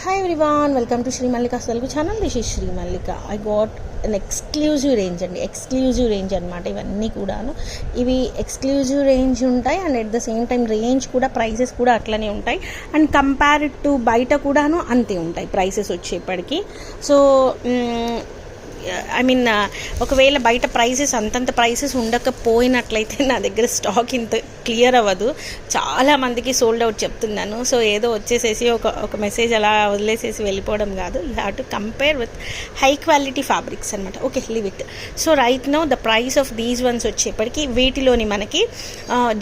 Hi everyone, welcome to Sri Mallika's Telugu channel. This is Sri Mallika. I got an exclusive range అండి, exclusive range అనమాట. ఇవన్నీ కూడాను ఇవి exclusive range ఉంటాయి and at the same time range కూడా prices కూడా అట్లనే ఉంటాయి అండ్ కంపేర్డ్ టు బయట కూడాను అంతే ఉంటాయి ప్రైసెస్ వచ్చేప్పటికి. సో ఐ మీన్ ఒకవేళ బయట ప్రైసెస్ అంతంత ప్రైసెస్ ఉండకపోయినట్లయితే నా దగ్గర స్టాక్ ఇంత క్లియర్ అవ్వదు. చాలామందికి సోల్డ్ అవుట్ చెప్తున్నాను. సో ఏదో వచ్చేసేసి ఒక మెసేజ్ అలా వదిలేసేసి వెళ్ళిపోవడం కాదు. You have to compare with high quality fabrics అనమాట. Okay, leave it. So right now the price of these ones వచ్చేప్పటికి వీటిలోని మనకి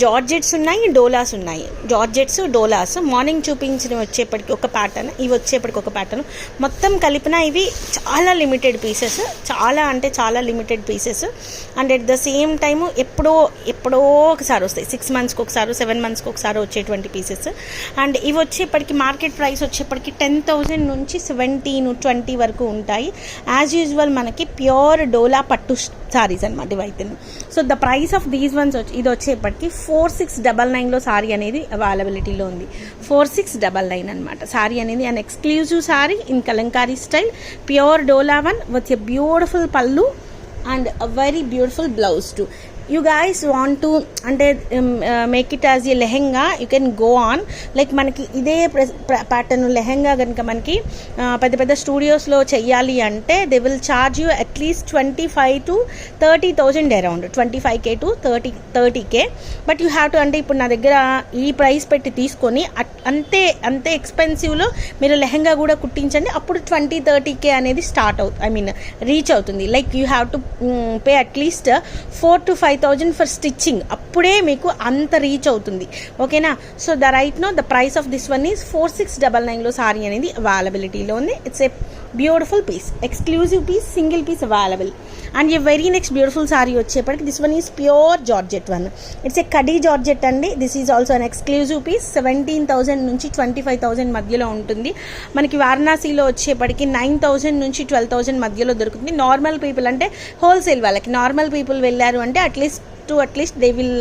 జార్జెట్స్ ఉన్నాయి, డోలాస్ ఉన్నాయి. జార్జెట్స్, డోలాస్ మార్నింగ్ చూపించిన వచ్చేప్పటికి ఒక ప్యాటర్న్, ఇవి వచ్చేప్పటికి ఒక ప్యాటర్న్, మొత్తం కలిపిన ఇవి చాలా లిమిటెడ్ పీసెస్, చాలా అంటే చాలా limited pieces and at the same time ఎప్పుడో ఒకసారి వస్తాయి. 6 monthsకి ఒకసారి, 7 monthsకి ఒకసారి వచ్చేటువంటి పీసెస్. అండ్ ఇవి వచ్చేప్పటికి మార్కెట్ ప్రైస్ వచ్చేప్పటికి 10,000 నుంచి 17-20 వరకు ఉంటాయి. యాజ్ యూజువల్ మనకి ప్యూర్ డోలా పట్టు సారీస్ అనమాట ఇవైతే. So the price of these once ఇది వచ్చేప్పటికి 4699లో సారీ అనేది అవైలబిలిటీలో ఉంది. 4699 అనమాట సారీ అనేది. And exclusive sari in Kalamkari style, pure dola one with a beautiful pallu and a very beautiful blouse too. You guys want to అంటే make it as a lehenga, you can go on. Like మనకి ఇదే ప్యాటర్న్ లెహెంగా కనుక మనకి పెద్ద పెద్ద స్టూడియోస్లో చెయ్యాలి అంటే they will charge you at least 25,000 to 30,000 around, 25K to 30K. But you have to అంటే ఇప్పుడు నా దగ్గర ఈ ప్రైస్ పెట్టి తీసుకొని అంతే ఎక్స్పెన్సివ్లో మీరు లెహెంగా కూడా కుట్టించండి. అప్పుడు 20-30K అనేది స్టార్ట్ అవుతుంది, ఐ మీన్ రీచ్ అవుతుంది. Like you have to pay at least 4,000 to 5,000 for stitching. అప్పుడే మీకు అంత రీచ్ అవుతుంది. ఓకేనా? So the right now the price of this one is 4699లో సారీ అనేది అవైలబిలిటీలో ఉంది. It's a beautiful piece, exclusive piece, single piece available. And ఈ వెరీ నెక్స్ట్ బ్యూటిఫుల్ సారీ వచ్చేప్పటికి this one is pure georgette one. It's a khadi georgette అండి. This is also an exclusive piece. 17,000 నుంచి 25,000 మధ్యలో ఉంటుంది. మనకి వారణాసిలో వచ్చేప్పటికి 9,000 నుంచి 12,000 మధ్యలో దొరుకుతుంది. నార్మల్ పీపుల్ అంటే హోల్సేల్ వాళ్ళకి, నార్మల్ పీపుల్ వెళ్ళారు అంటే అట్లీస్ట్ దే విల్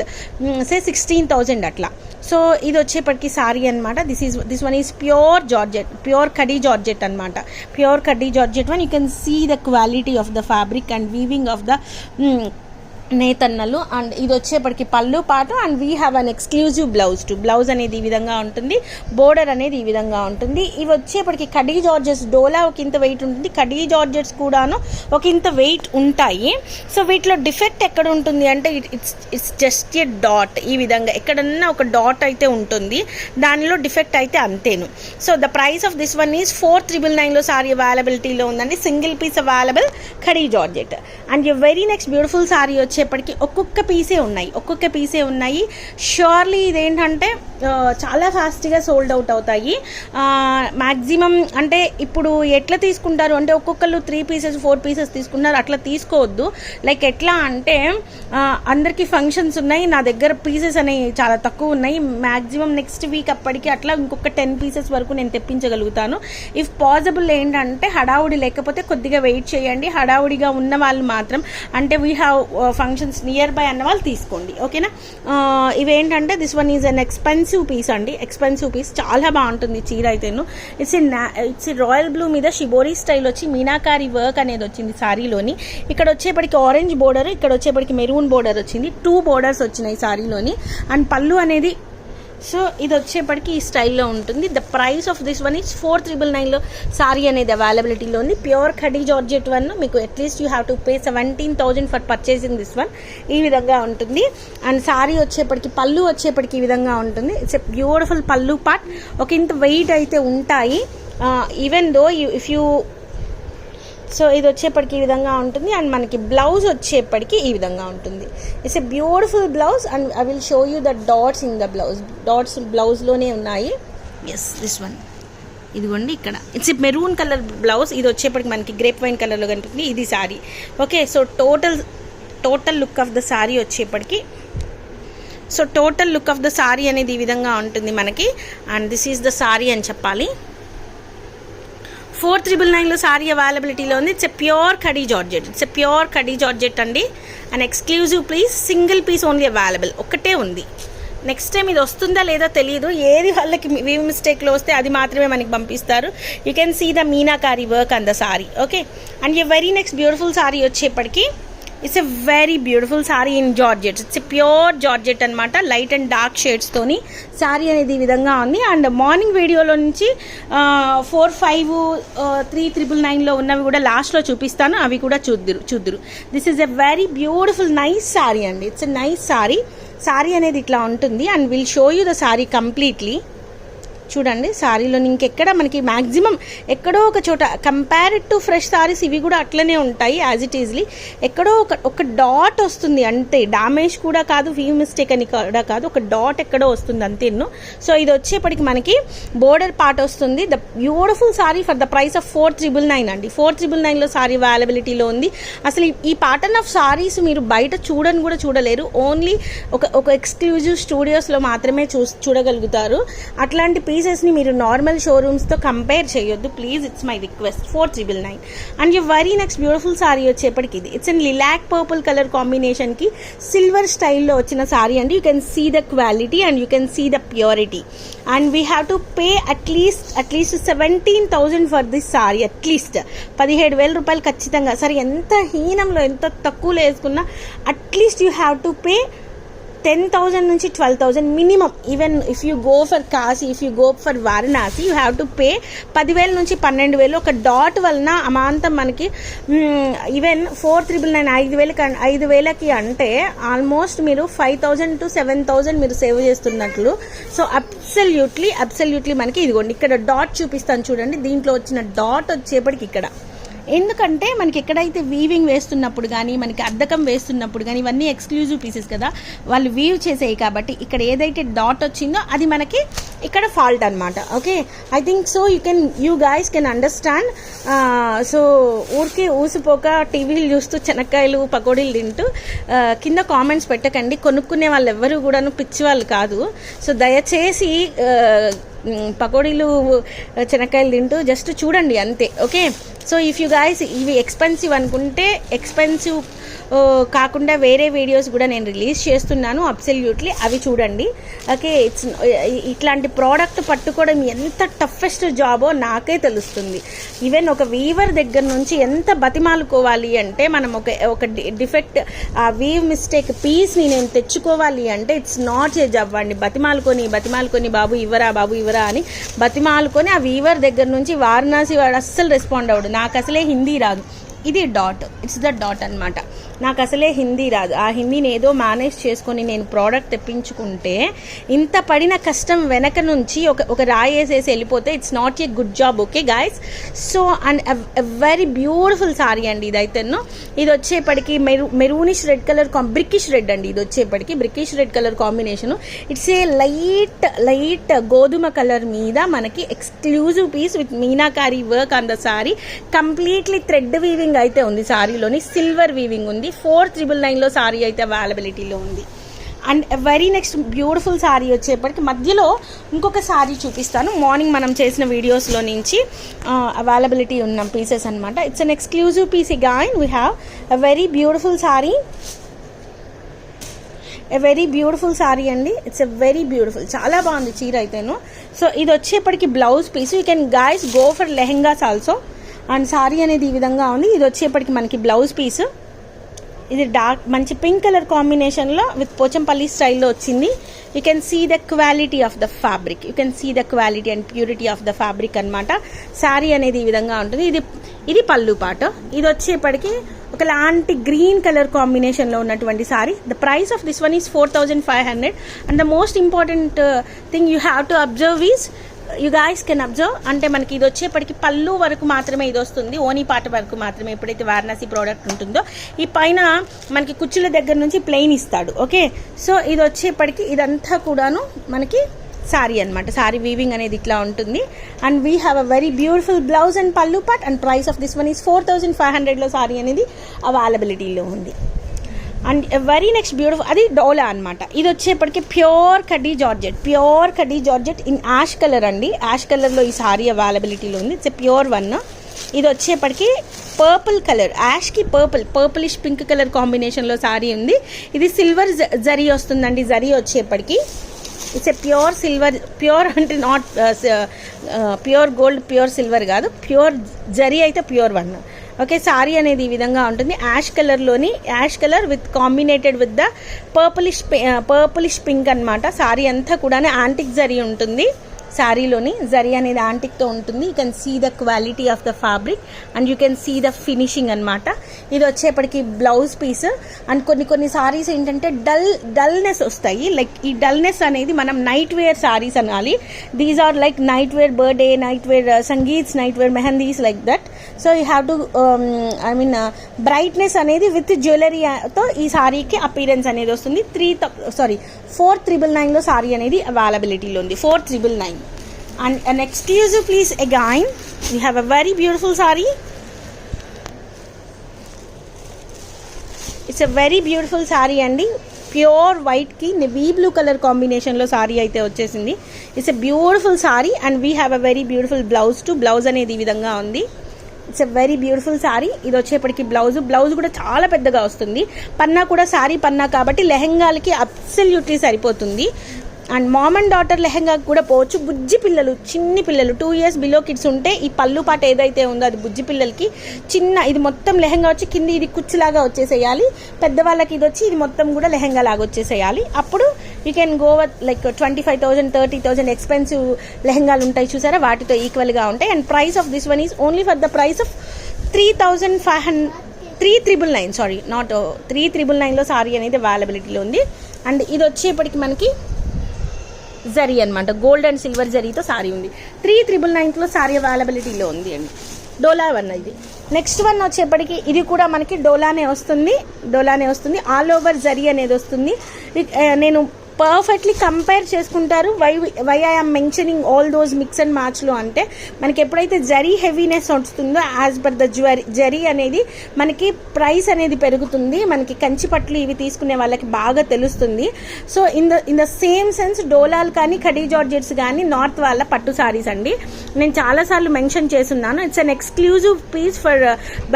సే 16,000 అట్లా. సో ఇది వచ్చేప్పటికి సారీ అనమాట. This one is pure georgette, pure khadi georgette అనమాట. Pure khadi georgette one. You can see the quality of the fabric and weaving of the నేతన్నలు. అండ్ ఇది వచ్చేప్పటికి పళ్ళు పాటు and we have an exclusive blouse too. Blouse అనేది ఈ విధంగా ఉంటుంది, బోర్డర్ అనేది ఈ విధంగా ఉంటుంది. ఇవి వచ్చేప్పటికి కడీ జార్జెట్స్, డోలా ఒక ఇంత వెయిట్ ఉంటుంది, కడీ జార్జెట్స్ కూడాను ఒక ఇంత వెయిట్ ఉంటాయి. సో వీటిలో డిఫెక్ట్ ఎక్కడ ఉంటుంది అంటే ఇట్స్ జస్ట్ ఏ డాట్. ఈ విధంగా ఎక్కడన్నా ఒక డాట్ అయితే ఉంటుంది, దానిలో డిఫెక్ట్ అయితే అంతేను. So the price of this one is 4,999లో సారీ అవైలబిలిటీలో ఉందండి. Single piece available, khadi georgette. And very next beautiful sari వచ్చేప్పటికి ఒక్కొక్క పీసే ఉన్నాయి. ష్యూర్లీ ఇదేంటంటే చాలా ఫాస్ట్గా సోల్డ్ అవుట్ అవుతాయి. మ్యాక్సిమం అంటే ఇప్పుడు ఎట్లా తీసుకుంటారు అంటే ఒక్కొక్కరు 3 pieces 4 pieces తీసుకున్నారు, అట్లా తీసుకోవద్దు. లైక్ ఎట్లా అంటే అందరికీ ఫంక్షన్స్ ఉన్నాయి, నా దగ్గర పీసెస్ అనేవి చాలా తక్కువ ఉన్నాయి. మ్యాక్సిమం నెక్స్ట్ వీక్ అప్పటికి అట్లా ఇంకొక 10 pieces వరకు నేను తెప్పించగలుగుతాను. ఇఫ్ పాసిబుల్ ఏంటంటే హడావుడి లేకపోతే కొద్దిగా వెయిట్ చేయండి. హడావుడిగా ఉన్న వాళ్ళు మాత్రం అంటే we have functions nearby అన్న వాళ్ళు తీసుకోండి. ఓకేనా? ఇవేంటంటే this one is an expensive piece అండి. ఎక్స్పెన్సివ్ పీస్, చాలా బాగుంటుంది చీర అయితేను. ఇట్స్ రాయల్ బ్లూ మీద షిబోరీ స్టైల్ వచ్చి మీనాకారి వర్క్ అనేది వచ్చింది సారీలోని. ఇక్కడ వచ్చేప్పటికి ఆరెంజ్ బోర్డర్, ఇక్కడ వచ్చేప్పటికి మెరూన్ బోర్డర్ వచ్చింది. 2 borders వచ్చినాయి సారీలోని. అండ్ పళ్ళు అనేది సో ఇది వచ్చేప్పటికి ఈ స్టైల్లో ఉంటుంది. The price of this one is 4,999లో సారీ అనేది అవైలబిలిటీలో ఉంది. Pure khadi georgette one. మీకు at least you have to pay 17,000 for purchasing this one. ఈ విధంగా ఉంటుంది. అండ్ సారీ వచ్చేప్పటికి పళ్ళు వచ్చేప్పటికి ఈ విధంగా ఉంటుంది. ఇట్స్ ఎ బ్యూటిఫుల్ పళ్ళు పార్ట్. ఒక ఇంత వెయిట్ అయితే ఉంటాయి. Even though if you so ఇది వచ్చేప్పటికి ఈ విధంగా ఉంటుంది. అండ్ మనకి బ్లౌజ్ వచ్చేప్పటికి ఈ విధంగా ఉంటుంది. It's a beautiful blouse and I will show you the dots in the blouse. Dots బ్లౌజ్లోనే ఉన్నాయి. ఎస్, దిస్ వన్ ఇదిగోండి ఇక్కడ. It's a maroon colour blouse. ఇది వచ్చేప్పటికి మనకి గ్రేప్ వైన్ కలర్లో కనిపిస్తుంది. ఇది sari. Okay, so total look of the sari వచ్చేప్పటికి total look of the sari అనేది ఈ విధంగా ఉంటుంది మనకి. And this is the sari అని చెప్పాలి. 4,999లో సారీ అవైలబిలిటీలో ఉంది. It's a pure khadi georgette అండి. And exclusive please, single piece only available. ఒకటే ఉంది. నెక్స్ట్ టైం ఇది వస్తుందా లేదా తెలియదు, ఏది వాళ్ళకి వీవ్ మిస్టేక్లో వస్తే అది మాత్రమే మనకి పంపిస్తారు. You can see the meenakari work on the sari. Okay, and ఈ వెరీ నెక్స్ట్ బ్యూటిఫుల్ సారీ వచ్చేప్పటికి it's a very beautiful sari in georgette. It's a pure georgette అనమాట, లైట్ అండ్ డార్క్ షేడ్స్తోని సారీ అనేది ఈ విధంగా ఉంది. అండ్ మార్నింగ్ వీడియోలో నుంచి 4, 5, 3,999లో ఉన్నవి కూడా లాస్ట్లో చూపిస్తాను, అవి కూడా చూద్దురు. This is a very beautiful nice sari అండి. ఇట్స్ ఎ నైస్ సారీ అనేది ఇట్లా ఉంటుంది. And will show you the sari completely. చూడండి, సారీలో ఇంకెక్కడ మనకి మ్యాక్సిమం ఎక్కడో ఒక చోట కంపేర్డ్ టు ఫ్రెష్ సారీస్ ఇవి కూడా అట్లనే ఉంటాయి యాజ్ ఇట్ ఈజ్లీ. ఎక్కడో ఒక డాట్ వస్తుంది అంతే, డామేజ్ కూడా కాదు, వీవ్ మిస్టేక్ అని కూడా కాదు, ఒక డాట్ ఎక్కడో వస్తుంది అంతేను. సో ఇది వచ్చేప్పటికి మనకి బోర్డర్ పార్ట్ వస్తుంది. The beautiful sari for the price of 4,999 అండి. 4,999లో సారీ అవైలబిలిటీలో ఉంది. అసలు ఈ ప్యాటర్న్ ఆఫ్ సారీస్ మీరు బయట కూడా చూడలేరు, ఓన్లీ ఒక ఎక్స్క్లూజివ్ స్టూడియోస్లో మాత్రమే చూడగలుగుతారు. అట్లాంటి పీసెస్ని మీరు నార్మల్ షోరూమ్స్తో కంపేర్ చేయొద్దు please, it's my request. 4,999. And you very next beautiful sari వచ్చేప్పటికి ఇది it's an lilac purple colour కాంబినేషన్కి సిల్వర్ స్టైల్లో వచ్చిన సారీ అండి. You can see the quality and you can see the purity. And we have to pay at least 17,000 for this sari. At least 17,000 రూపాయలు ఖచ్చితంగా. సరే, ఎంత హీనంలో ఎంత తక్కువలో వేసుకున్నా at least you have to pay 10,000 నుంచి 12,000 minimum. Even if you go for Kashi, if you go for Varanasi, you have to pay 10,000 నుంచి 12,000. ఒక డాట్ వలన అమాంతం మనకి ఈవెన్ 4,999 5,000కి అంటే ఆల్మోస్ట్ మీరు 5,000 to 7,000 మీరు సేవ్ చేస్తున్నట్లు. సో అబ్సల్యూట్లీ మనకి ఇదిగోండి ఇక్కడ డాట్ చూపిస్తాను చూడండి. దీంట్లో వచ్చిన డాట్ వచ్చేప్పటికి ఇక్కడ, ఎందుకంటే మనకి ఎక్కడైతే వీవింగ్ వేస్తున్నప్పుడు కానీ మనకి అద్దకం వేస్తున్నప్పుడు కానీ ఇవన్నీ ఎక్స్క్లూజివ్ పీసెస్ కదా, వాళ్ళు వీవ్ చేసేవి కాబట్టి ఇక్కడ ఏదైతే డాట్ వచ్చిందో అది మనకి ఇక్కడ ఫాల్ట్ అనమాట. Okay, I think so you guys can understand. So ఊరికే ఊసిపోక టీవీలు చూస్తూ చెనక్కాయలు పకోడీలు తింటూ కింద కామెంట్స్ పెట్టకండి. కొనుక్కునే వాళ్ళు ఎవ్వరూ కూడాను పిచ్చి వాళ్ళు కాదు. సో దయచేసి పకోడీలు చెనక్కాయలు తింటూ జస్ట్ చూడండి అంతే. Okay, so if you guys ఇవి ఎక్స్పెన్సివ్ అనుకుంటే ఎక్స్పెన్సివ్ కాకుండా వేరే వీడియోస్ కూడా నేను రిలీజ్ చేస్తున్నాను, అబ్సల్యూట్లీ అవి చూడండి. ఓకే, ఇట్లాంటి ప్రోడక్ట్ పట్టుకోవడం ఎంత టఫెస్ట్ జాబో నాకే తెలుస్తుంది. ఈవెన్ ఒక వీవర్ దగ్గర నుంచి ఎంత బతిమాలుకోవాలి అంటే మనం ఒక డిఫెక్ట్ ఆ వీవ్ మిస్టేక్ పీస్ని నేను తెచ్చుకోవాలి అంటే ఇట్స్ నాట్ ఏ జాబ్ అండి. బతిమాలుకొని బాబు ఇవ్వరా అని బతిమాలుకొని ఆ వీవర్ దగ్గర నుంచి వారణాసి వాడు అస్సలు రెస్పాండ్ అవ్వడు. నాకు అసలే హిందీ రాదు, ఇది డాట్, ఇట్స్ ద డాట్ అనమాట. నాకు అసలే హిందీ రాదు, ఆ హిందీని ఏదో మేనేజ్ చేసుకొని నేను ప్రోడక్ట్ తెప్పించుకుంటే ఇంత పడిన కష్టం వెనక నుంచి ఒక రాయి వేసేసి వెళ్ళిపోతే it's not a good job. Okay guys, so and very beautiful sari అండి ఇదైతేను. ఇది వచ్చేప్పటికి maroonish red colour brickish red అండి. ఇది వచ్చేప్పటికి brickish red colour combination. It's a light గోధుమ కలర్ మీద మనకి exclusive piece with meenakari work on the sari. Completely thread weaving అయితే ఉంది సారీలోని, సిల్వర్ వీవింగ్ ఉంది. 4,999లో సారీ అయితే అవైలబిలిటీలో ఉంది. And very next beautiful sari వచ్చేప్పటికి మధ్యలో ఇంకొక సారీ చూపిస్తాను. మార్నింగ్ మనం చేసిన వీడియోస్లో నుంచి అవైలబిలిటీ ఉన్న పీసెస్ అనమాట. It's an exclusive piece again. We have a very beautiful sari, అండి. ఇట్స్ ఎ వెరీ బ్యూటిఫుల్, చాలా బాగుంది చీర అయితేను. సో ఇది వచ్చేప్పటికి blouse piece. You can guys go for lehengas also. And sari అనేది ఈ విధంగా ఉంది. ఇది వచ్చేప్పటికి మనకి బ్లౌజ్ పీస్. ఇది డార్క్ మంచి పింక్ కలర్ కాంబినేషన్లో విత్ పోచంపల్లి స్టైల్లో వచ్చింది. You can see the quality of the fabric, you can see the quality and purity of the fabric అనమాట. శారీ అనేది ఈ విధంగా ఉంటుంది. ఇది పళ్ళు పాట. ఇది వచ్చేప్పటికి ఒకలాంటి గ్రీన్ కలర్ కాంబినేషన్లో ఉన్నటువంటి sorry. The price of this one is 4,500. And the most important thing you have to observe is, you guys can observe, అంటే మనకి ఇది వచ్చేప్పటికి పళ్ళు వరకు మాత్రమే ఇది వస్తుంది, ఓనీ పాట వరకు మాత్రమే. ఎప్పుడైతే వారణాసి ప్రోడక్ట్ ఉంటుందో ఈ పైన మనకి కుచ్చుల దగ్గర నుంచి ప్లెయిన్ ఇస్తాడు. ఓకే, సో ఇది వచ్చేప్పటికి ఇదంతా కూడాను మనకి సారీ అనమాట. సారీ వీవింగ్ అనేది ఇట్లా ఉంటుంది. And we have a very beautiful blouse and పళ్ళు పాట్. And price of this one is 4,500లో సారీ అనేది అవైలబిలిటీలో ఉంది. అండ్ వెరీ నెక్స్ట్ బ్యూటిఫుల్ అది డోలా అనమాట. ఇది వచ్చేప్పటికి pure khaddi georgette in ash colour అండి. యాష్ కలర్లో ఈ సారీ అవైలబిలిటీలో ఉంది. It's a pure one. ఇది వచ్చేప్పటికి పర్పుల్ కలర్, యాష్కి పర్పులిష్ పింక్ కలర్ కాంబినేషన్లో సారీ ఉంది. ఇది సిల్వర్ జరీ వస్తుందండి. జరీ వచ్చేప్పటికి it's a pure silver, pure అంటే not pure gold, pure silver కాదు, ప్యూర్ జరీ అయితే ప్యూర్ వన్. ఓకే, సారీ అనేది ఈ విధంగా ఉంటుంది. యాష్ కలర్లోని, ash colour with combinated with the purplish pink అనమాట. సారీ అంతా కూడా యాంటిక్ జరీ ఉంటుంది. శారీలోని జరీ అనేది యాంటిక్తో ఉంటుంది. You can see the quality of the fabric and you can see the finishing అనమాట. ఇది వచ్చేప్పటికి బ్లౌజ్ పీస్. అండ్ కొన్ని సారీస్ ఏంటంటే డల్నెస్ వస్తాయి. లైక్ ఈ డల్నెస్ అనేది మనం నైట్ వేర్ సారీస్ అనాలి. These are like night wear birthday, night wear sangeets, night wear mehndis, like that. So you have to brightness అనేది విత్ జ్యువెలరీతో ఈ సారీకి అపీరెన్స్ అనేది వస్తుంది. 4,999లో సారీ అనేది అవైలబిలిటీలో ఉంది. 4,999. And an exclusive piece again, we have a very beautiful saree. It's a very beautiful saree అండి. ప్యూర్ వైట్ కి నేవీ బ్లూ కలర్ కాంబినేషన్ లో సారీ అయితే వచ్చేసింది. It's a beautiful sari and we have a very beautiful blouse too. Blouse అనేది ఈ విధంగా ఉంది. It's a very beautiful sorry. ఇది వచ్చేప్పటికి బ్లౌజ్ కూడా చాలా పెద్దగా వస్తుంది. పన్నా కూడా సారీ పన్నా కాబట్టి లెహెంగాలకి అబ్సల్యూట్లీ సరిపోతుంది. And mom and daughter lehenga కూడా పోవచ్చు. బుజ్జి పిల్లలు, చిన్ని పిల్లలు 2 years బిలో కిడ్స్ ఉంటే ఈ పళ్ళు పాట ఏదైతే ఉందో అది బుజ్జి పిల్లలకి చిన్న, ఇది మొత్తం లెహెంగా వచ్చి కింద ఇది కుచ్చులాగా వచ్చేసేయాలి. పెద్దవాళ్ళకి ఇది వచ్చి ఇది మొత్తం కూడా లెహెంగా లాగా వచ్చేసేయాలి. అప్పుడు you can go with like 25,000 30,000 expensive లెహెంగాలు ఉంటాయి చూసారా, వాటితో ఈక్వల్గా ఉంటాయి. And price of this one is only for the price of 3,999. Sari, not 3,999లో సారీ అనేది అవైలబిలిటీలో ఉంది. అండ్ ఇది వచ్చేప్పటికి మనకి జరీ అనమాట, గోల్డ్ అండ్ సిల్వర్ జరీతో సారీ ఉంది. 3,999లో సారీ అవైలబిలిటీలో ఉంది అండి. డోలా వన్ ఇది. నెక్స్ట్ వన్ వచ్చేప్పటికి ఇది కూడా మనకి డోలానే వస్తుంది. ఆల్ ఓవర్ జరీ అనేది వస్తుంది. నేను పర్ఫెక్ట్లీ కంపేర్ చేసుకుంటారు. Why I'm mentioning all those mix and మ్యాచ్లో అంటే మనకి ఎప్పుడైతే జరీ హెవీనెస్ వస్తుందో యాజ్ పర్ ద జరీ అనేది మనకి ప్రైస్ అనేది పెరుగుతుంది. మనకి కంచి పట్లు ఇవి తీసుకునే వాళ్ళకి బాగా తెలుస్తుంది. So in the same sense డోలాలు కానీ ఖడీ జార్జెట్స్ కానీ నార్త్ వాళ్ళ పట్టు సారీస్ అండి. నేను చాలాసార్లు మెన్షన్ చేస్తున్నాను. It's an exclusive piece for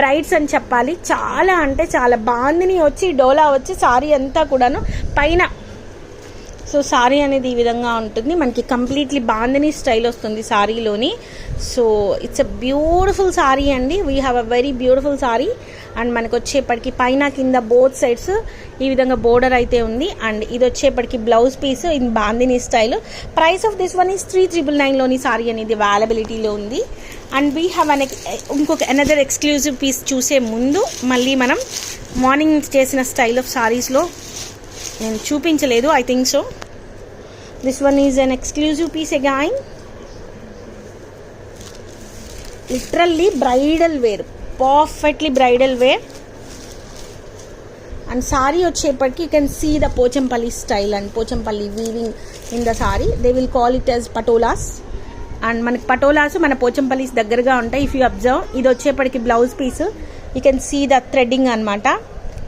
brides అని చెప్పాలి. చాలా అంటే చాలా బాందిని వచ్చి డోలా వచ్చి సారీ అంతా కూడాను పైన. సో సారీ అనేది ఈ విధంగా ఉంటుంది. మనకి కంప్లీట్లీ బాందిని స్టైల్ వస్తుంది సారీలోని. So it's a beautiful sari అండి. We have a very beautiful sari. And మనకు వచ్చేప్పటికి పైన కింద బోత్ సైడ్స్ ఈ విధంగా బోర్డర్ అయితే ఉంది. అండ్ ఇది వచ్చేప్పటికి blouse piece in bandhani style. Price of this one is 3,999లోని సారీ అనేది అవైలబిలిటీలో ఉంది. అండ్ వీ హ్యావ్ ఇంకొక అనదర్ ఎక్స్క్లూజివ్ పీస్ చూసే ముందు మళ్ళీ మనం మార్నింగ్ చేసిన స్టైల్ ఆఫ్ సారీస్లో నేను చూపించలేదు, I think so. This one is an exclusive piece again. Literally bridal wear, perfectly bridal wear. And sari వచ్చేప్పటికి you can see the Pochampally style and Pochampally weaving in the sari. They will call it as patolas. And మనకి పటోలాస్ మన పోచంపల్లిస్ దగ్గరగా ఉంటాయి. If you observe, ఇది వచ్చేప్పటికి blouse piece. You can see the threading అనమాట.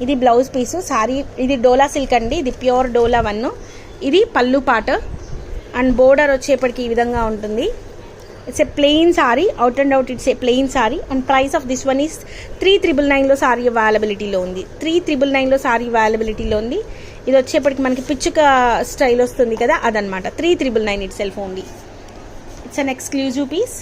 ఇది blouse piece. Sorry ఇది డోలా సిల్క్ అండి. ఇది ప్యూర్ డోలా వన్. ఇది పళ్ళు పాట. అండ్ బోర్డర్ వచ్చేప్పటికి ఈ విధంగా ఉంటుంది. It's a plain sari, out and out it's a plain sari. And price of this one is 3,999లో సారీ అవైలబిలిటీలో ఉంది. 3,999లో సారీ అవైలబిలిటీలో ఉంది. ఇది వచ్చేప్పటికి మనకి పిచ్చుక స్టైల్ వస్తుంది కదా, అదనమాట. 3,999 itself only. It's an exclusive piece.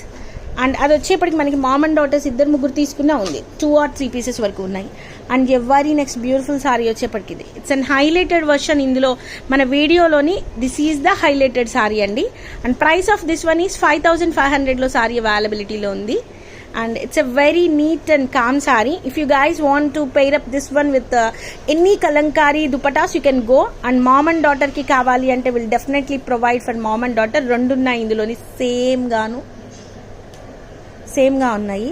And అది వచ్చేప్పటికి మనకి మామ్ అండ్ డాటర్స్ 2-3 తీసుకున్నా ఉంది. 2 or 3 pieces వరకు ఉన్నాయి. And every next beautiful sari వచ్చేప్పటికి ఇది ఇట్స్ అన్ హైలైటెడ్ వర్షన్. ఇందులో మన వీడియోలోని this is the highlighted sari అండి. And price of this one is 5,500లో సారీ అవైలబిలిటీలో ఉంది. And it's a very neat and calm sari. If you guys want to pair up this one with any kalamkari dupattas you can go. And mom and డాటర్కి కావాలి అంటే will definitely provide for mom and daughter. 2 ఉన్నాయి ఇందులోని, సేమ్గా ఉన్నాయి.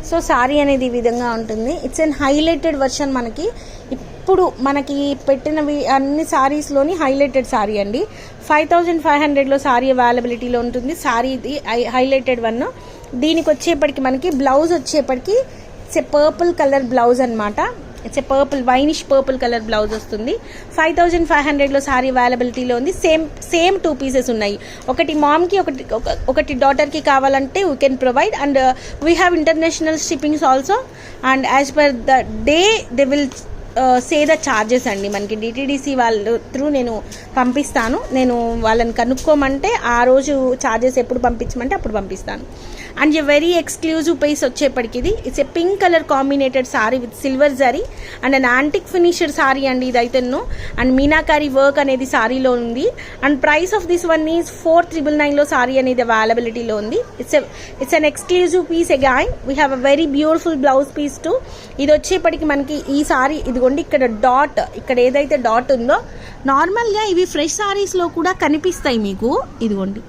So sorry అనేది ఈ విధంగా ఉంటుంది. It's an highlighted version. ఇప్పుడు మనకి పెట్టినవి అన్ని సారీస్లోని హైలైటెడ్ సారీ అండి. 5,500లో సారీ అవైలబిలిటీలో ఉంటుంది. సారీ ఇది హైలైటెడ్ వన్. దీనికి వచ్చేప్పటికి మనకి బ్లౌజ్ వచ్చేప్పటికి it's a purple colour blouse అనమాట. It's a winish purple colour blouse వస్తుంది. 5,500లో సారీ అవైలబిలిటీలో ఉంది. సేమ్ 2 pieces ఉన్నాయి. ఒకటి మామ్కి ఒకటి డాటర్కి కావాలంటే we can provide. And we have international shippings also. And as per the day they will say the charges అండి. మనకి డిటీడీసీ వాళ్ళు త్రూ నేను పంపిస్తాను. నేను వాళ్ళని కనుక్కోమంటే ఆ రోజు ఛార్జెస్ ఎప్పుడు పంపించమంటే అప్పుడు పంపిస్తాను. And a very exclusive piece వచ్చేప్పటికి ఇది it's a pink colour combinated sari with silver zari and an antique finisher sari అండి ఇదైతేను. అండ్ మీనాకారి వర్క్ అనేది సారీలో ఉంది. And price of this one is 4,999లో సారీ అనేది అవైలబిలిటీలో ఉంది. It's an exclusive piece again. We have a very beautiful blouse piece too. ఇది వచ్చేప్పటికి మనకి ఈ సారీ ఇదిగోండి ఇక్కడ డాట్, ఇక్కడ ఏదైతే డాట్ ఉందో నార్మల్గా ఇవి ఫ్రెష్ సారీస్లో కూడా కనిపిస్తాయి మీకు. ఇదిగోండి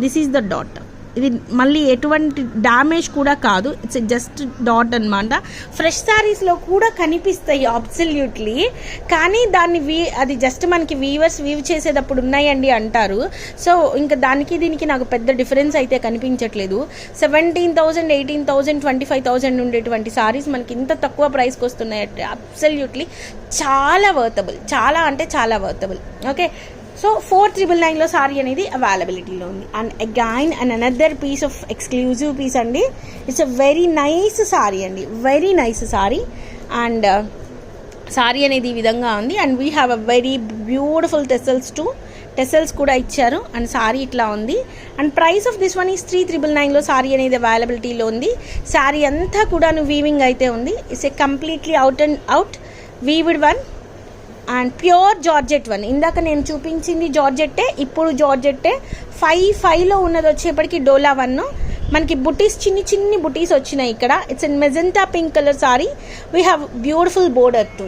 దిస్ ఈజ్ ద డాట్. ఇది మళ్ళీ ఎటువంటి డ్యామేజ్ కూడా కాదు, ఇట్స్ జస్ట్ డాట్ అనమాట. ఫ్రెష్ శారీస్లో కూడా కనిపిస్తాయి అబ్సల్యూట్లీ. కానీ దాన్ని అది జస్ట్ మనకి వీవర్స్ వీవ్ చేసేటప్పుడు ఉన్నాయండి అంటారు. సో ఇంకా దానికి దీనికి నాకు పెద్ద డిఫరెన్స్ అయితే కనిపించట్లేదు. 17,000, 18,000, 25,000 ఉండేటువంటి సారీస్ మనకి ఇంత తక్కువ ప్రైస్కి వస్తున్నాయి. అబ్సల్యూట్లీ చాలా వర్తబుల్, చాలా అంటే చాలా వర్తబుల్. ఓకే, సో 4,999లో సారీ అనేది అవైలబిలిటీలో ఉంది. And again and another piece of exclusive piece అండి. It's a very nice sari అండి, very nice sari. And sari అనేది ఈ విధంగా ఉంది. And we have a very beautiful tassels కూడా ఇచ్చారు. అండ్ సారీ ఇట్లా ఉంది. And price of this one is 3,999లో సారీ అనేది అవైలబిలిటీలో ఉంది. సారీ అంతా కూడా వీవింగ్ అయితే ఉంది. It's a completely out and out weaved one and pure georgette one. ఇందాక నేను చూపించింది జార్జెట్టే, ఇప్పుడు జార్జెట్టే. 5,500లో ఉన్నది వచ్చేప్పటికి డోలా వన్. మనకి బుటీస్ చిన్ని బుటీస్ వచ్చినాయి ఇక్కడ. It's an magenta pink colour sari. We have beautiful border too.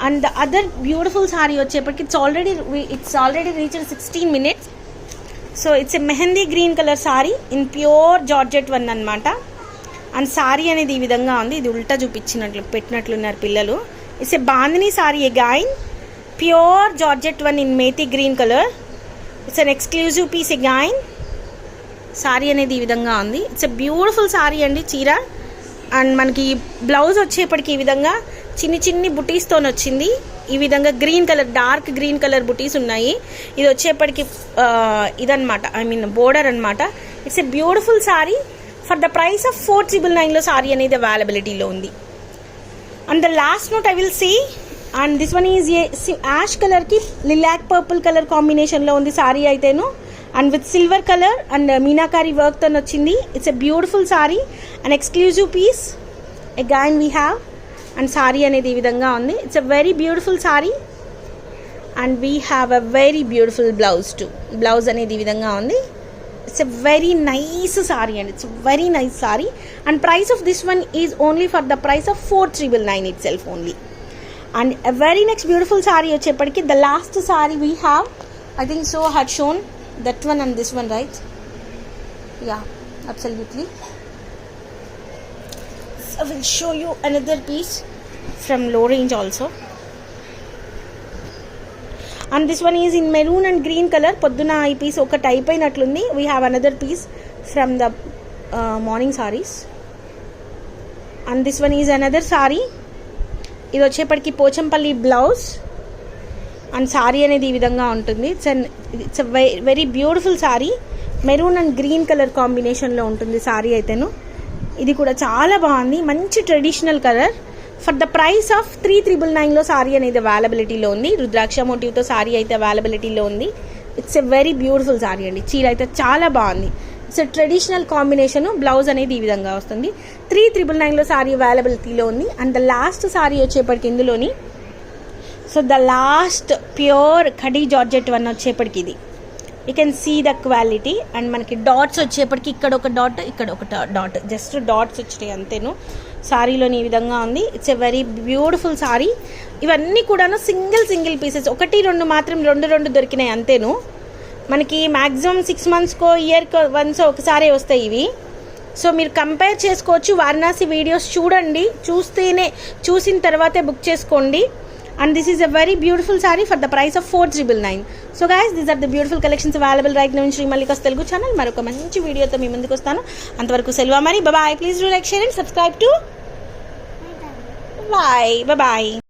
And the other beautiful sari వచ్చేప్పటికి it's already reached 16 minutes. So it's a mehndi green colour sari in pure georgette one అనమాట. అండ్ సారీ అనేది ఈ విధంగా ఉంది. ఇది ఉల్టా పెట్టినట్లున్నారు పిల్లలు. It's a bandhani saree again, pure georgette one in methi green color. It's an exclusive piece again. Saree అనేది ఈ విధంగా ఉంది. It's a beautiful saree అండి చీర. అండ్ మనకి బ్లౌజ్ వచ్చేప్పటికి ఈ విధంగా చిన్ని బుటీస్తో వచ్చింది. ఈ విధంగా green colour, dark green colour butis ఉన్నాయి. ఇది వచ్చేప్పటికి ఇదనమాట, ఐ మీన్ బోర్డర్ అనమాట. It's a beautiful sari. For the price of 4,999లో సారీ అనేది అవైలబిలిటీలో ఉంది. And the last note I will say, and this one is ash color ki lilac purple color combination lo undi saree aitenu, and with silver color and meenakari work tho ochindi. It's a beautiful saree, an exclusive piece again we have. And saree anedi ee vidhanga undi. It's a very beautiful saree and we have a very beautiful blouse too. Blouse anedi ee vidhanga undi. It's a very nice saree and it's a very nice saree. And price of this one is only for the price of 4,999 itself only. And a very next beautiful saree వచ్చేప్పటికి the last saree we have, I think so had shown that one and this one, right? Yeah, absolutely. So I will show you another piece from low range also. And this one is in maroon and green color. పొద్దున ఈ piece ఒకటి అయిపోయినట్లుంది. We have another piece from the morning saris. And this one is another sari. ఇది వచ్చేప్పటికి Pochampally blouse and sari అనేది ఈ విధంగా ఉంటుంది. It's very beautiful sari. Maroon and green colour కాంబినేషన్లో ఉంటుంది సారీ అయితేను. ఇది కూడా చాలా బాగుంది, మంచి traditional colour. For the price of 3,999లో సారీ అనేది అవైలబిలిటీలో ఉంది. రుద్రాక్ష మోటివ్తో సారీ అయితే అవైలబిలిటీలో ఉంది. It's a very beautiful sari అండి. చీర అయితే చాలా బాగుంది. It's a traditional combination. Blouse అనేది ఈ విధంగా వస్తుంది. 3,999లో సారీ అవైలబిలిటీలో ఉంది. అండ్ ద లాస్ట్ సారీ వచ్చేప్పటికి ఇందులోని, so the last pure khaddi georgette one వచ్చేప్పటికి ఇది. You can see the quality. And మనకి డాట్స్ వచ్చేప్పటికి ఇక్కడ ఒక డాట్, ఇక్కడ ఒక డాట్, జస్ట్ డాట్స్ వచ్చినాయి అంతేను. సారీలోని ఈ విధంగా ఉంది. It's a very beautiful sorry. ఇవన్నీ కూడాను సింగిల్ పీసెస్, 1-2 మాత్రం 2 దొరికినాయి అంతేను. మనకి మ్యాక్సిమం 6 monthskో ఇయర్కో వన్స్ ఒకసారి వస్తాయి ఇవి. సో మీరు కంపేర్ చేసుకోవచ్చు. వారణాసి వీడియోస్ చూడండి, చూసిన తర్వాతే బుక్ చేసుకోండి. And this is a very beautiful saree for the price of 4,999. So guys, these are the beautiful collections available right now in Sri Mallika's Telugu channel. Maroka manchi video tho mee munduku vastanu. Antavaraku selva mari. Bye bye. Please do like, share and subscribe to. Bye bye.